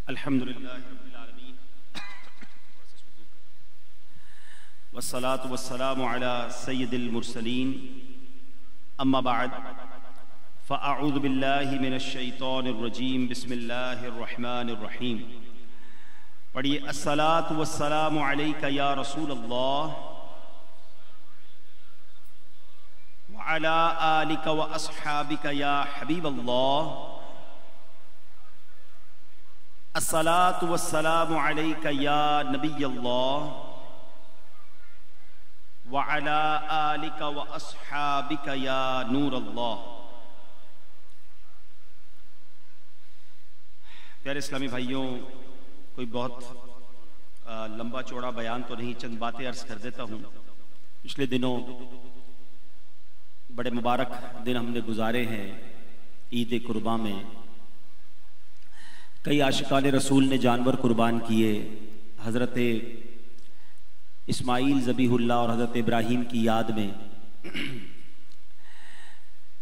الحمدللہ رب العالمین والصلاة والسلام علی سید المرسلین اما بعد فاعوذ باللہ من الشیطان الرجیم بسم اللہ الرحمن الرحیم. پڑھیے الصلاة والسلام علیک یا رسول اللہ وعلی آلک واصحابک یا حبیب اللہ. الصلاة والسلام علیک یا نبی اللہ وعلی آلک واصحابک یا نور اللہ. پیارے اسلامی بھائیوں، کوئی بہت لمبا چوڑا بیان تو نہیں، چند باتیں عرض کر دیتا ہوں. پچھلے دنوں بڑے مبارک دن ہم نے گزارے ہیں عید قربان میں. کئی عاشقان رسول نے جانور قربان کیے. حضرت اسماعیل ذبیح اللہ اور حضرت ابراہیم کی یاد میں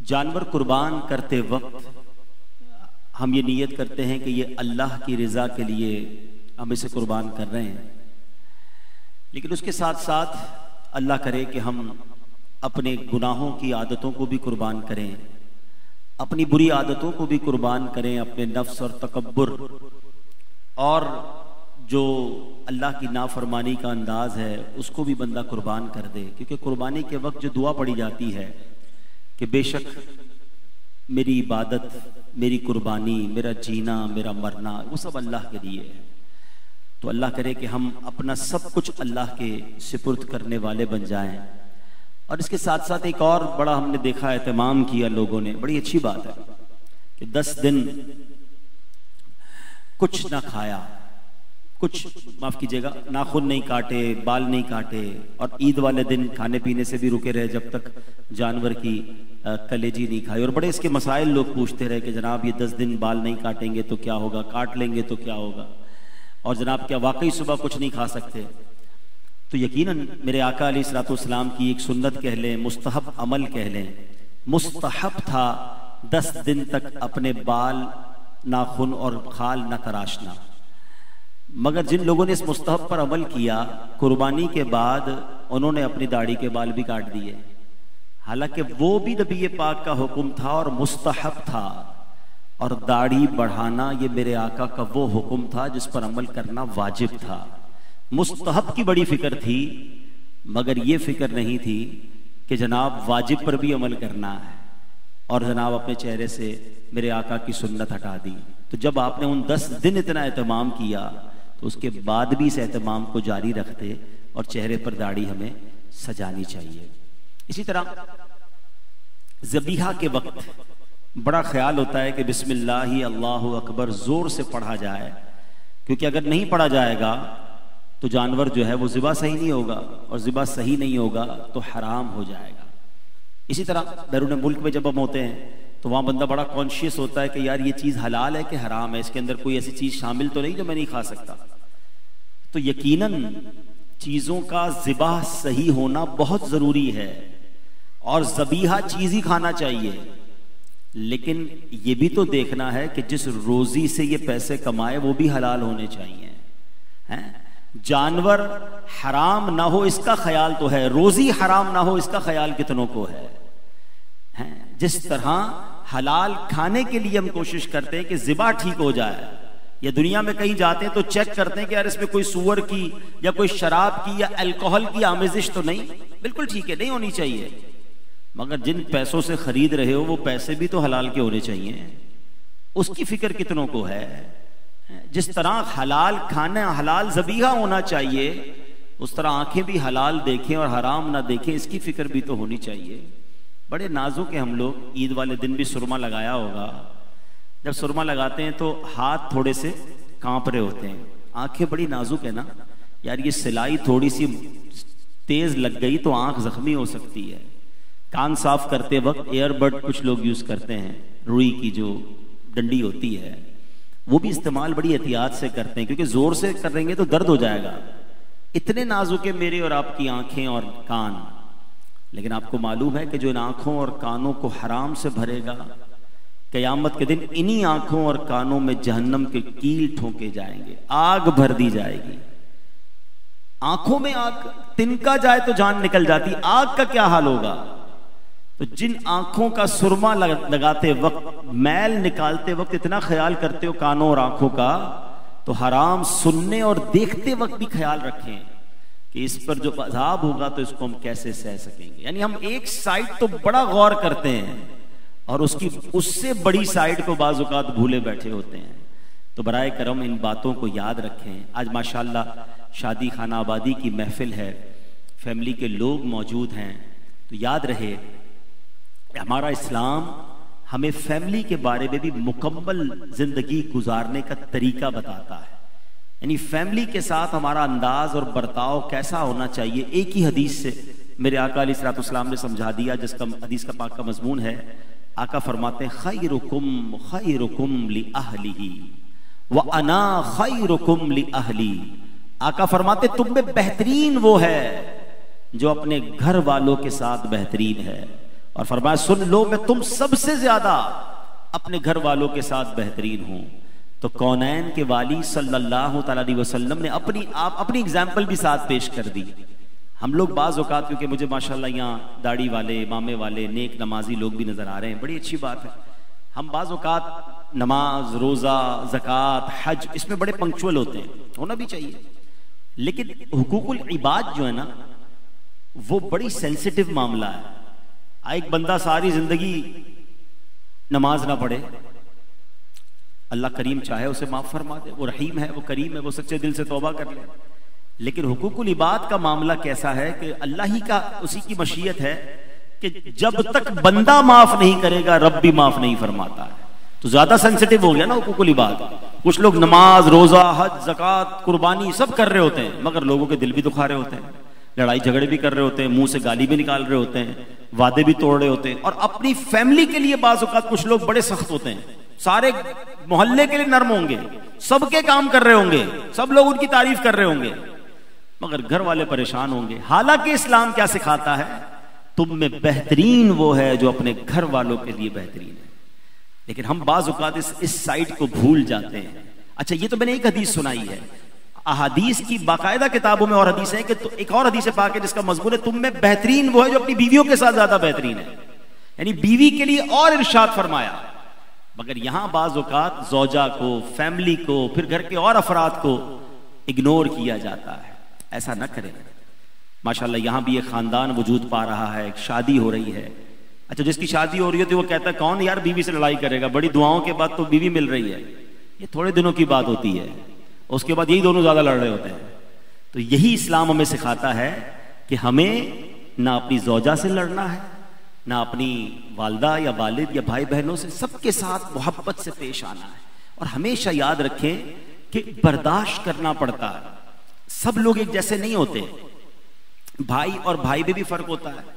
جانور قربان کرتے وقت ہم یہ نیت کرتے ہیں کہ یہ اللہ کی رضا کے لیے ہم اسے قربان کر رہے ہیں. لیکن اس کے ساتھ ساتھ اللہ کرے کہ ہم اپنے گناہوں کی عادتوں کو بھی قربان کریں، اپنی بری عادتوں کو بھی قربان کریں، اپنے نفس اور تکبر اور جو اللہ کی نافرمانی کا انداز ہے اس کو بھی بندہ قربان کر دے. کیونکہ قربانی کے وقت جو دعا پڑھی جاتی ہے کہ بے شک میری عبادت، میری قربانی، میرا جینا، میرا مرنا وہ سب اللہ کے لیے ہے. تو اللہ کرے کہ ہم اپنا سب کچھ اللہ کے سپرد کرنے والے بن جائیں. اور اس کے ساتھ ساتھ ایک اور بڑا ہم نے دیکھا اہتمام کیا لوگوں نے، بڑی اچھی بات ہے کہ 10 دن کچھ نہ کھایا، کچھ معاف کیجیے گا ناخن نہیں کاٹے، بال نہیں کاٹے، اور عید والے دن کھانے پینے سے بھی رکے رہے جب تک جانور کی کلیجی نہیں کھائی. اور بڑے اس کے مسائل لوگ پوچھتے رہے کہ جناب یہ 10 دن بال نہیں کاٹیں گے تو کیا ہوگا، کاٹ لیں گے تو کیا ہوگا، اور جناب کیا واقعی صبح کچھ نہیں کھا سکتے؟ تو یقیناً میرے آقا علیہ الصلوۃ والسلام کی ایک سنت کہہ لیں، مستحب عمل کہہ لیں، مستحب تھا 10 دن تک اپنے بال، ناخن اور خال نہ تراشنا. مگر جن لوگوں نے اس مستحب پر عمل کیا، قربانی کے بعد انہوں نے اپنی داڑھی کے بال بھی کاٹ دیے. حالانکہ وہ بھی نبی پاک کا حکم تھا اور مستحب تھا، اور داڑھی بڑھانا یہ میرے آقا کا وہ حکم تھا جس پر عمل کرنا واجب تھا. مستحب کی بڑی فکر تھی، مگر یہ فکر نہیں تھی کہ جناب واجب پر بھی عمل کرنا ہے اور جناب اپنے چہرے سے میرے آقا کی سنت ہٹا دی. تو جب آپ نے ان 10 دن اتنا اہتمام کیا تو اس کے بعد بھی اس اہتمام کو جاری رکھتے اور چہرے پر داڑھی ہمیں سجانی چاہیے. اسی طرح ذبیحہ کے وقت بڑا خیال ہوتا ہے کہ بسم اللہ اللہ اکبر زور سے پڑھا جائے، کیونکہ اگر نہیں پڑھا جائے گا تو جانور جو ہے وہ ذبح صحیح نہیں ہوگا، اور ذبح صحیح نہیں ہوگا تو حرام ہو جائے گا. اسی طرح بیرون ملک میں جب ہم ہوتے ہیں تو وہاں بندہ بڑا کانشیس ہوتا ہے کہ یار یہ چیز حلال ہے کہ حرام ہے، اس کے اندر کوئی ایسی چیز شامل تو نہیں جو میں نہیں کھا سکتا. تو یقیناً چیزوں کا ذبح صحیح ہونا بہت ضروری ہے، اور ذبیحہ چیز ہی کھانا چاہیے. لیکن یہ بھی تو دیکھنا ہے کہ جس روزی سے یہ پیسے کمائے وہ بھی حلال ہونے چاہیے. جانور حرام نہ ہو اس کا خیال تو ہے، روزی حرام نہ ہو اس کا خیال کتنوں کو ہے. جس طرح حلال کھانے کے لیے ہم کوشش کرتے ہیں کہ ذبح ٹھیک ہو جائے، یا دنیا میں کہیں جاتے ہیں تو چیک کرتے ہیں کہ یار اس میں کوئی سور کی یا کوئی شراب کی یا الکوہل کی آمیزش تو نہیں، بالکل ٹھیک ہے، نہیں ہونی چاہیے. مگر جن پیسوں سے خرید رہے ہو وہ پیسے بھی تو حلال کے ہونے چاہیے، اس کی فکر کتنوں کو ہے. جس طرح حلال کھانا، حلال ذبیحہ ہونا چاہیے، اس طرح آنکھیں بھی حلال دیکھیں اور حرام نہ دیکھیں، اس کی فکر بھی تو ہونی چاہیے. بڑے نازک ہیں ہم لوگ. عید والے دن بھی سرما لگایا ہوگا. جب سرما لگاتے ہیں تو ہاتھ تھوڑے سے کانپ رہے ہوتے ہیں، آنکھیں بڑی نازک ہے نا یار، یہ سلائی تھوڑی سی تیز لگ گئی تو آنکھ زخمی ہو سکتی ہے. کان صاف کرتے وقت ایئر بڈ کچھ لوگ یوز کرتے ہیں، روئی کی جو ڈنڈی ہوتی ہے وہ بھی استعمال بڑی احتیاط سے کرتے ہیں، کیونکہ زور سے کریں گے تو درد ہو جائے گا. اتنے نازک ہے میرے اور آپ کی آنکھیں اور کان. لیکن آپ کو معلوم ہے کہ جو ان آنکھوں اور کانوں کو حرام سے بھرے گا قیامت کے دن انہی آنکھوں اور کانوں میں جہنم کے کیل ٹھونکے جائیں گے، آگ بھر دی جائے گی۔ آنکھوں میں آگ، تنکا جائے تو جان نکل جاتی، آگ کا کیا حال ہوگا؟ تو جن آنکھوں کا سرما لگاتے وقت، میل نکالتے وقت اتنا خیال کرتے ہو کانوں اور آنکھوں کا، تو حرام سننے اور دیکھتے وقت بھی خیال رکھیں کہ اس پر جو عذاب ہوگا تو اس کو ہم کیسے سہ سکیں گے۔ یعنی ہم ایک سائڈ تو بڑا غور کرتے ہیں اور اس سے بڑی سائڈ کو بعض اوقات بھولے بیٹھے ہوتے ہیں۔ تو برائے کرم ان باتوں کو یاد رکھیں۔ آج ماشاءاللہ شادی خانہ آبادی کی محفل ہے، فیملی کے لوگ موجود ہیں، تو یاد رہے ہمارا اسلام ہمیں فیملی کے بارے میں بھی مکمل زندگی گزارنے کا طریقہ بتاتا ہے۔ یعنی فیملی کے ساتھ ہمارا انداز اور برتاؤ کیسا ہونا چاہیے، ایک ہی حدیث سے میرے آقا علیہ الصلوۃ والسلام نے سمجھا دیا، جس کا حدیث کا پاک کا مضمون ہے۔ آقا فرماتے ہیں خیرکم خیرکم لأہلہ وَأَنَا خَيْرُكُمْ لِأَهْلِي۔ آقا فرماتے تم میں بہترین وہ ہے جو اپنے گھر والوں کے ساتھ بہترین ہے، اور فرمایا سن لو میں تم سب سے زیادہ اپنے گھر والوں کے ساتھ بہترین ہوں۔ تو کونین کے والی صلی اللہ تعالیٰ علیہ وسلم نے اپنی اگزامپل بھی ساتھ پیش کر دی۔ ہم لوگ بعض اوقات، کیونکہ مجھے ماشاءاللہ یہاں داڑھی والے، امامے والے، نیک نمازی لوگ بھی نظر آ رہے ہیں، بڑی اچھی بات ہے۔ ہم بعض اوقات نماز، روزہ، زکوٰۃ، حج، اس میں بڑے پنکچول ہوتے ہیں، ہونا بھی چاہیے، لیکن حقوق العباد جو ہے نا وہ بڑی سینسیٹیو معاملہ ہے۔ ایک بندہ ساری زندگی نماز نہ پڑھے، اللہ کریم چاہے اسے معاف فرما دے، وہ رحیم ہے، وہ کریم ہے، وہ سچے دل سے توبہ کر لے، لیکن حقوق العباد کا معاملہ کیسا ہے کہ اللہ ہی کا، اسی کی مشیت ہے کہ جب تک بندہ معاف نہیں کرے گا رب بھی معاف نہیں فرماتا ہے۔ تو زیادہ سینسیٹیو ہو گیا نا حقوق العباد۔ کچھ لوگ نماز، روزہ، حج، زکوٰۃ، قربانی سب کر رہے ہوتے ہیں، مگر لوگوں کے دل بھی دکھا رہے ہوتے ہیں، لڑائی جھگڑے بھی کر رہے ہوتے ہیں، منہ سے گالی بھی نکال رہے ہوتے ہیں، وعدے بھی توڑ رہے ہوتے ہیں، اور اپنی فیملی کے لیے بعض اوقات کچھ لوگ بڑے سخت ہوتے ہیں، سارے محلے کے لیے نرم ہوں گے، سب کے کام کر رہے ہوں گے، سب لوگ ان کی تعریف کر رہے ہوں گے، مگر گھر والے پریشان ہوں گے۔ حالانکہ اسلام کیا سکھاتا ہے؟ تم میں بہترین وہ ہے جو اپنے گھر والوں کے لیے بہترین ہے۔ لیکن ہم بعض اوقات اس سائڈ کو بھول جاتے ہیں۔ اچھا، یہ تو میں نے ایک حدیث سنائی ہے، احادیث کی باقاعدہ کتابوں میں اور حدیث ہے کہ ایک اور حدیث پاک ہے جس کا مضمون ہے تم میں بہترین وہ ہے جو اپنی بیویوں کے ساتھ زیادہ بہترین ہے، یعنی بیوی کے لیے اور ارشاد فرمایا۔ مگر یہاں بعض اوقات زوجہ کو، فیملی کو، پھر گھر کے اور افراد کو اگنور کیا جاتا ہے، ایسا نہ کریں۔ ماشاءاللہ یہاں بھی ایک خاندان وجود پا رہا ہے، ایک شادی ہو رہی ہے۔ اچھا، جس کی شادی ہو رہی ہے تو وہ کہتا ہے کون یار بیوی سے لڑائی کرے گا، بڑی دعاؤں کے بعد تو بیوی مل رہی ہے، یہ تھوڑے دنوں کی بات ہوتی ہے، اس کے بعد یہی دونوں زیادہ لڑ رہے ہوتے ہیں۔ تو یہی اسلام ہمیں سکھاتا ہے کہ ہمیں نہ اپنی زوجہ سے لڑنا ہے، نہ اپنی والدہ یا والد یا بھائی بہنوں سے، سب کے ساتھ محبت سے پیش آنا ہے۔ اور ہمیشہ یاد رکھیں کہ برداشت کرنا پڑتا ہے، سب لوگ ایک جیسے نہیں ہوتے، بھائی اور بھائی میں بھی فرق ہوتا ہے۔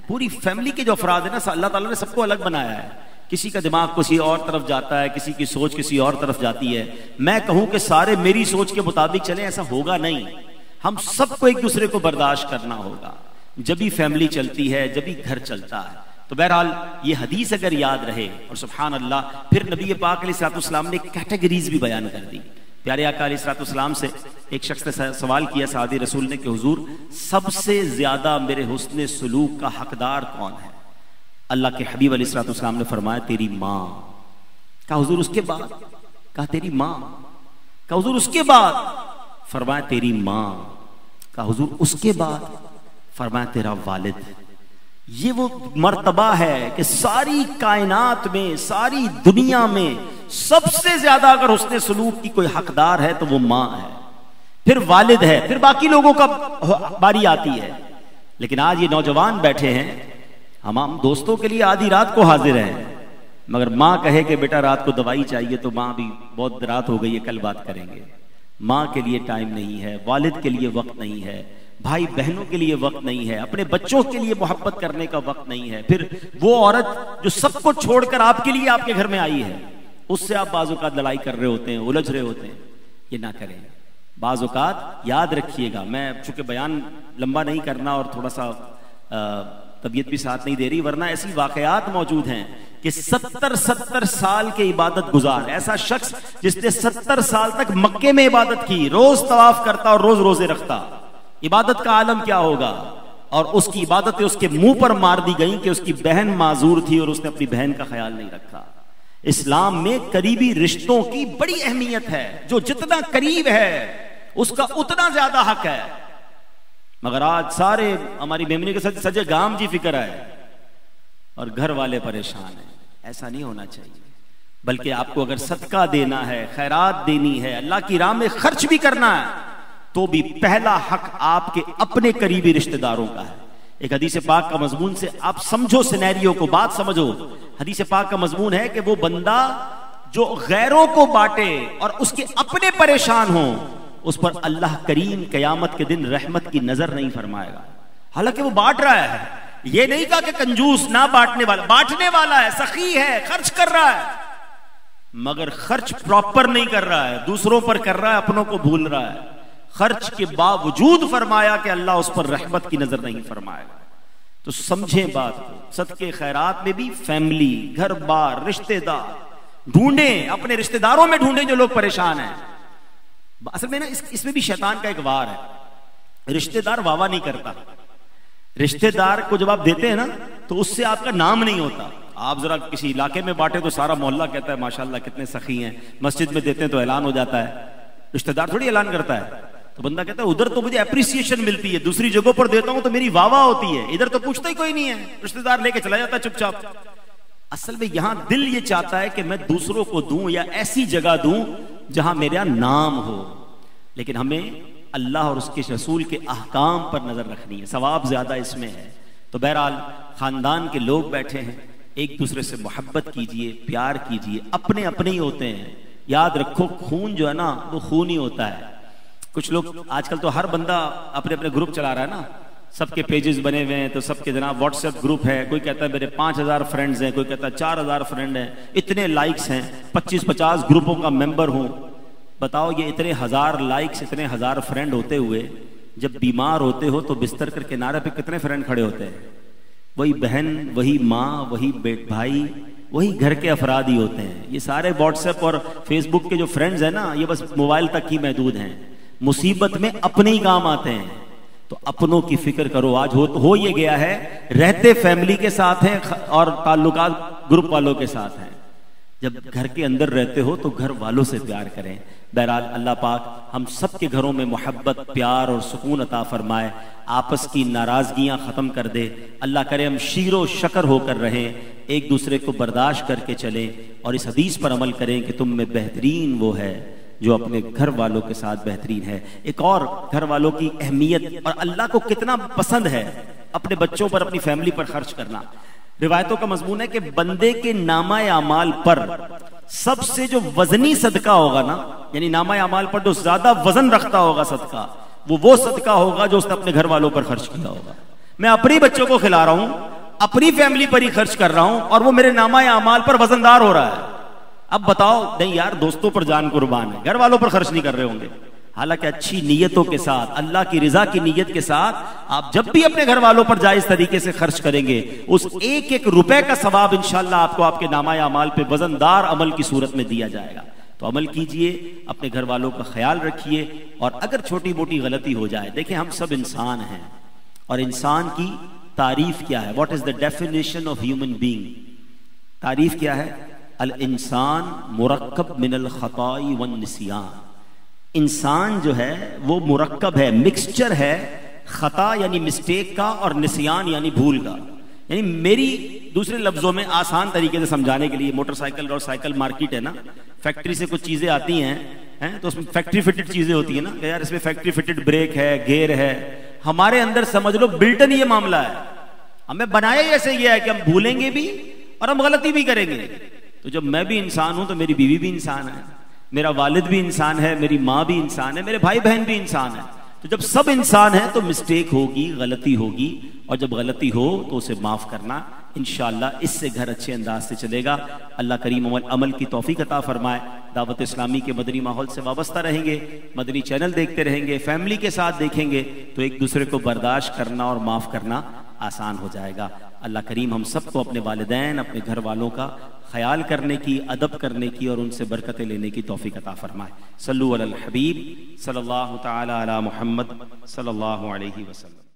پوری فیملی کے جو افراد ہیں نا، اللہ تعالیٰ نے سب کو الگ بنایا ہے، کسی کا دماغ کسی اور طرف جاتا ہے، کسی کی سوچ کسی اور طرف جاتی ہے۔ میں کہوں کہ سارے میری سوچ کے مطابق چلیں، ایسا ہوگا نہیں، ہم سب کو ایک دوسرے کو برداشت کرنا ہوگا، جبھی فیملی چلتی ہے، جبھی گھر چلتا ہے۔ تو بہرحال یہ حدیث اگر یاد رہے، اور سبحان اللہ، پھر نبی پاک علیہ الصلوۃ والسلام نے کیٹیگریز بھی بیان کر دی۔ پیارے آقا علیہ الصلوۃ والسلام سے ایک شخص نے سوال کیا صحابی رسول نے کہ حضور سب سے زیادہ میرے حسن سلوک کا حقدار کون ہے؟ اللہ کے حبیب علیہ الصلوۃ والسلام نے فرمایا تیری ماں۔ کہا حضور اس کے بعد؟ کہا تیری ماں۔ کہا حضور اس کے بعد؟ فرمایا تیری ماں۔ کہا حضور اس کے بعد؟ فرمایا تیرا والد۔ یہ وہ مرتبہ ہے کہ ساری کائنات میں، ساری دنیا میں سب سے زیادہ اگر حسن سلوک کی کوئی حقدار ہے تو وہ ماں ہے، پھر والد ہے، پھر باقی لوگوں کا باری آتی ہے۔ لیکن آج یہ نوجوان بیٹھے ہیں، ہم دوستوں کے لیے آدھی رات کو حاضر ہیں، مگر ماں کہے کہ بیٹا رات کو دوائی چاہیے تو ماں بھی بہت رات ہو گئی ہے کل بات کریں گے۔ ماں کے لیے ٹائم نہیں ہے، والد کے لیے وقت نہیں ہے، بھائی بہنوں کے لیے وقت نہیں ہے، اپنے بچوں کے لیے محبت کرنے کا وقت نہیں ہے۔ پھر وہ عورت جو سب کو چھوڑ کر آپ کے لیے آپ کے گھر میں آئی ہے، اس سے آپ بعض اوقات لڑائی کر رہے ہوتے ہیں، الجھ رہے ہوتے ہیں، یہ نہ کریں۔ بعض اوقات یاد رکھیے گا، میں چونکہ بیان لمبا نہیں کرنا اور تھوڑا سا طبیعت بھی ساتھ نہیں دے رہی، ورنہ ایسی واقعات موجود ہیں کہ 70 سال کے عبادت گزار ایسا شخص جس نے 70 سال تک مکے میں عبادت کی، روز طواف کرتا اور روز روزے رکھتا، عبادت کا عالم کیا ہوگا؟ اور اس کی عبادتیں اس کے منہ پر مار دی گئیں کہ اس کی بہن معذور تھی اور اس نے اپنی بہن کا خیال نہیں رکھا۔ اسلام میں قریبی رشتوں کی بڑی اہمیت ہے، جو جتنا قریب ہے اس کا اتنا زیادہ حق ہے، مگر آج سارے ہماری میمنی کے ساتھ سجے گام جی فکر ہے اور گھر والے پریشان ہیں۔ ایسا نہیں ہونا چاہیے، بلکہ آپ کو اگر صدقہ دینا ہے، خیرات دینی ہے، اللہ کی راہ میں خرچ بھی کرنا ہے، تو بھی پہلا حق آپ کے اپنے قریبی رشتہ داروں کا ہے۔ ایک حدیث پاک کا مضمون سے آپ سمجھو سینیریو کو، بات سمجھو۔ حدیث پاک کا مضمون ہے کہ وہ بندہ جو غیروں کو بانٹے اور اس کے اپنے پریشان ہوں، اس پر اللہ کریم قیامت کے دن رحمت کی نظر نہیں فرمائے گا۔ حالانکہ وہ بانٹ رہا ہے، یہ نہیں کہا کہ کنجوس نہ بانٹنے والا، بانٹنے والا ہے، سخی ہے، خرچ کر رہا ہے، مگر خرچ پراپر نہیں کر رہا ہے، دوسروں پر کر رہا ہے، اپنوں کو بھول رہا ہے۔ خرچ کے باوجود فرمایا کہ اللہ اس پر رحمت کی نظر نہیں فرمائے گا۔ تو سمجھیں بات کو، صدقے خیرات میں بھی فیملی، گھر بار، رشتہ دار ڈھونڈیں، اپنے رشتہ داروں میں ڈھونڈیں جو لوگ پریشان ہیں۔ اصل میں نا اس میں بھی شیطان کا ایک وار ہے، رشتہ دار واہ نہیں کرتا۔ رشتہ دار کو جب آپ دیتے ہیں نا تو اس سے آپ کا نام نہیں ہوتا۔ آپ ذرا کسی علاقے میں بانٹے تو سارا محلہ کہتا ہے ماشاءاللہ کتنے سخی ہیں، مسجد میں دیتے ہیں تو اعلان ہو جاتا ہے، رشتہ دار تھوڑی اعلان کرتا ہے۔ تو بندہ کہتا ہے ادھر تو مجھے اپریسیشن ملتی ہے، دوسری جگہوں پر دیتا ہوں تو میری واہ واہ ہوتی ہے، ادھر تو پوچھتا ہی کوئی نہیں ہے، رشتہ دار لے کے چلا جاتا ہے چپ چاپ۔ اصل میں یہاں دل یہ چاہتا ہے کہ میں دوسروں کو دوں یا ایسی جگہ دوں جہاں میرا نام ہو، لیکن ہمیں اللہ اور اس کے رسول کے احکام پر نظر رکھنی ہے، ثواب زیادہ اس میں ہے۔ تو بہرحال خاندان کے لوگ بیٹھے ہیں، ایک دوسرے سے محبت کیجئے، پیار کیجئے، اپنے اپنے ہی ہوتے ہیں۔ یاد رکھو خون جو ہے نا وہ خون ہی ہوتا ہے۔ کچھ لوگ آج کل تو ہر بندہ اپنے اپنے گروپ چلا رہا ہے نا، سب کے پیجز بنے ہوئے ہیں، تو سب کے جناب واٹس ایپ گروپ ہے، کوئی کہتا ہے میرے 5000 فرینڈز ہیں، کوئی کہتا ہے 4000 فرینڈ ہیں، اتنے لائکس ہیں، 25-50 گروپوں کا ممبر ہوں۔ بتاؤ یہ اتنے 1000 لائکس، اتنے 1000 فرینڈ ہوتے ہوئے جب بیمار ہوتے ہو تو بستر کر کنارے پہ کتنے فرینڈ کھڑے ہوتے ہیں؟ وہی بہن، وہی ماں، وہی بھائی، وہی گھر کے افراد ہی ہوتے ہیں۔ یہ سارے واٹس ایپ اور فیس بک کے جو فرینڈز ہیں نا، یہ بس موبائل تک ہی محدود ہیں، مصیبت میں اپنے ہی کام آتے ہیں۔ تو اپنوں کی فکر کرو۔ آج ہو یہ گیا ہے، رہتے فیملی کے ساتھ ہیں اور تعلقات گروپ والوں کے ساتھ ہیں۔ جب گھر کے اندر رہتے ہو تو گھر والوں سے پیار کریں۔ بہرحال اللہ پاک ہم سب کے گھروں میں محبت، پیار اور سکون عطا فرمائے، آپس کی ناراضگیاں ختم کر دے۔ اللہ کرے ہم شیر و شکر ہو کر رہیں، ایک دوسرے کو برداشت کر کے چلیں، اور اس حدیث پر عمل کریں کہ تم میں بہترین وہ ہے جو اپنے گھر والوں کے ساتھ بہترین ہے۔ ایک اور گھر والوں کی اہمیت اور اللہ کو کتنا پسند ہے اپنے بچوں پر، اپنی فیملی پر خرچ کرنا۔ روایتوں کا مضمون ہے کہ بندے کے نامہ اعمال پر سب سے جو وزنی صدقہ ہوگا نا، یعنی نامہ اعمال پر جو زیادہ وزن رکھتا ہوگا صدقہ، وہ صدقہ ہوگا جو اس نے اپنے گھر والوں پر خرچ کیا ہوگا۔ میں اپنی بچوں کو کھلا رہا ہوں، اپنی فیملی پر ہی خرچ کر رہا ہوں، اور وہ میرے نامہ اعمال پر وزندار ہو رہا ہے۔ اب بتاؤ، نہیں یار دوستوں پر جان قربان ہے، گھر والوں پر خرچ نہیں کر رہے ہوں گے۔ حالانکہ اچھی نیتوں کے ساتھ، اللہ کی رضا کی نیت کے ساتھ آپ جب بھی اپنے گھر والوں پر جائز طریقے سے خرچ کریں گے، اس ایک ایک روپے کا ثواب انشاءاللہ آپ کو آپ کے نامہ اعمال پہ وزندار عمل کی صورت میں دیا جائے گا۔ تو عمل کیجئے، اپنے گھر والوں کا خیال رکھیے، اور اگر چھوٹی موٹی غلطی ہو جائے، دیکھیں ہم سب انسان ہیں، اور انسان کی تعریف کیا ہے؟ What is the definition of human being? تعریف کیا ہے؟ الانسان مرکب من الخطاء والنسیان۔ انسان جو ہے وہ مرکب ہے، مکسچر ہے، خطا یعنی مسٹیک کا اور نسیان یعنی بھول کا۔ یعنی میری دوسرے لفظوں میں آسان طریقے سے سمجھانے کے لیے، موٹر سائیکل اور سائیکل مارکیٹ ہے نا، فیکٹری سے کچھ چیزیں آتی ہیں تو اس میں فیکٹری فٹڈ چیزیں ہوتی ہیں نا، کہ یار اس میں فیکٹری فٹڈ بریک ہے، گیئر ہے۔ ہمارے اندر سمجھ لو بلٹن یہ معاملہ ہے، ہمیں بنایا ایسے یہ ہے کہ ہم بھولیں گے بھی اور ہم غلطی بھی کریں گے۔ تو جب میں بھی انسان ہوں تو میری بیوی بھی انسان ہے، میرا والد بھی انسان ہے، میری ماں بھی انسان ہے، میرے بھائی بہن بھی انسان ہے۔ تو جب سب انسان ہیں تو مسٹیک ہوگی، غلطی ہوگی، اور جب غلطی ہو تو اسے معاف کرنا، انشاءاللہ اس سے گھر اچھے انداز سے چلے گا۔ اللہ کریم عمل کی توفیق عطا فرمائے۔ دعوت اسلامی کے مدنی ماحول سے وابستہ رہیں گے، مدنی چینل دیکھتے رہیں گے، فیملی کے ساتھ دیکھیں گے، تو ایک دوسرے کو برداشت کرنا اور معاف کرنا آسان ہو جائے گا۔ اللہ کریم ہم سب کو اپنے والدین، اپنے گھر والوں کا خیال کرنے کی، ادب کرنے کی اور ان سے برکتیں لینے کی توفیق عطا فرمائے۔ صلو علی الحبیب صلی اللہ تعالی علی محمد صلی اللہ علیہ وسلم۔